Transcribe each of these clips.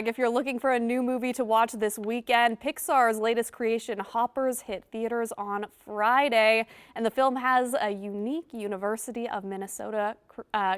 If you're looking for a new movie to watch this weekend, Pixar's latest creation, Hoppers, hit theaters on Friday, and the film has a unique University of Minnesota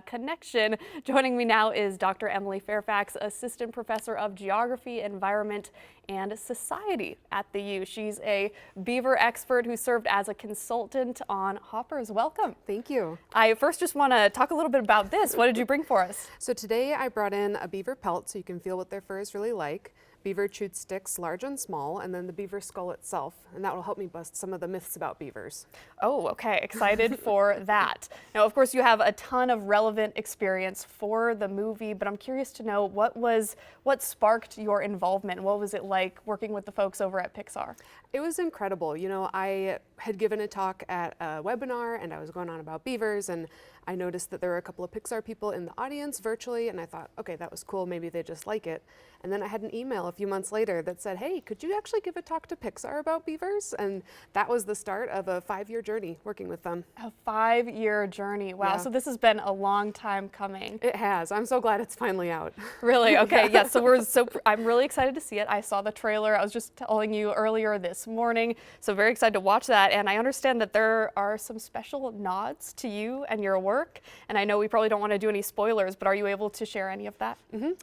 connection. Joining me now is Dr. Emily Fairfax, Assistant Professor of Geography, Environment, and Society at the U. She's a beaver expert who served as a consultant on Hoppers. Welcome. Thank you. I first just want to talk a little bit about this. What did you bring for us? So today I brought in a beaver pelt so you can feel what their fur is really like. Beaver chewed sticks, large and small, and then the beaver skull itself, and that will help me bust some of the myths about beavers. Oh, okay. Excited for that. Now, of course, you have a ton of relevant experience for the movie, but I'm curious to know what sparked your involvement? What was it like working with the folks over at Pixar? It was incredible. You know, I had given a talk at a webinar and I was going on about beavers, and I noticed that there were a couple of Pixar people in the audience virtually, and I thought, okay, that was cool. Maybe they just like it. And then I had an email a few months later that said, hey, could you actually give a talk to Pixar about beavers? And that was the start of a 5-year journey working with them. A 5-year journey. Wow. Yeah. So this has been a long time coming. It has. I'm so glad it's finally out. Really? Okay. Yeah. So I'm really excited to see it. I saw the trailer. I was just telling you earlier this morning. So very excited to watch that. And I understand that there are some special nods to you and your work. And I know we probably don't want to do any spoilers, but are you able to share any of that?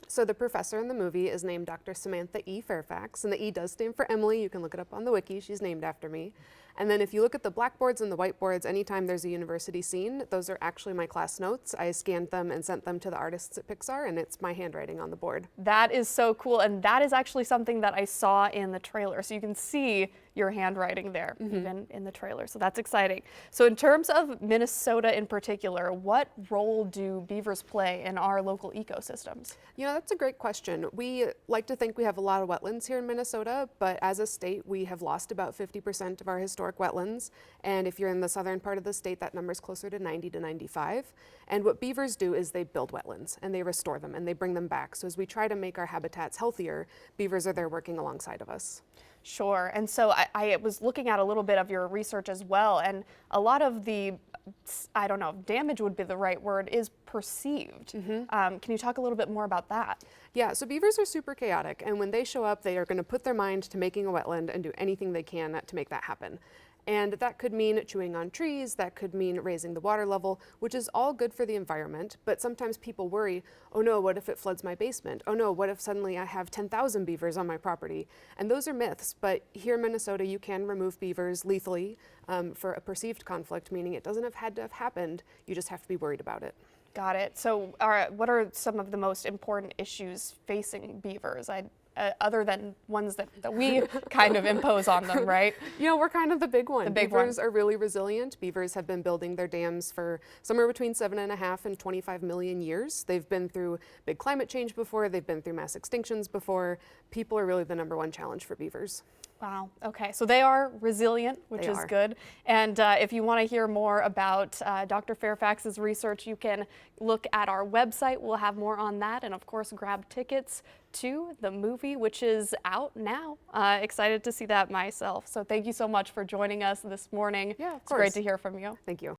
So the professor in the movie is named Dr. Samantha E. Fairfax, and the E does stand for Emily. You can look it up on the wiki. She's named after me. And then if you look at the blackboards and the whiteboards, anytime there's a university scene, those are actually my class notes. I scanned them and sent them to the artists at Pixar, and it's my handwriting on the board. That is so cool. And that is actually something that I saw in the trailer. So you can see your handwriting there, even in the trailer. So that's exciting. So in terms of Minnesota in particular, what role do beavers play in our local ecosystems? You know, that's a great question. We like to think we have a lot of wetlands here in Minnesota, but as a state, we have lost about 50% of our historic wetlands. And if you're in the southern part of the state, that number is closer to 90 to 95. And what beavers do is they build wetlands and they restore them and they bring them back. So as we try to make our habitats healthier, beavers are there working alongside of us. Sure. And so I was looking at a little bit of your research as well, and a lot of the, I don't know, damage would be the right word, is perceived. Can you talk a little bit more about that? Yeah, so beavers are super chaotic, and when they show up, they are going to put their mind to making a wetland and do anything they can to make that happen. And that could mean chewing on trees, that could mean raising the water level, which is all good for the environment, but sometimes people worry, oh no, what if it floods my basement? Oh no, what if suddenly I have 10,000 beavers on my property? And those are myths, but here in Minnesota you can remove beavers lethally for a perceived conflict, meaning it doesn't have had to have happened, you just have to be worried about it. Got it. So what are some of the most important issues facing beavers? Other than ones that we kind of impose on them, right? You know, we're kind of the big one. The big Beavers are really resilient. Beavers have been building their dams for somewhere between 7.5 and 25 million years. They've been through big climate change before. They've been through mass extinctions before. People are really the #1 challenge for beavers. Wow. Okay. So they are resilient, which is good. And if you want to hear more about Dr. Fairfax's research, you can look at our website. We'll have more on that. And of course, grab tickets to the movie, which is out now. Excited to see that myself. So thank you so much for joining us this morning. Yeah, of course. It's great to hear from you. Thank you.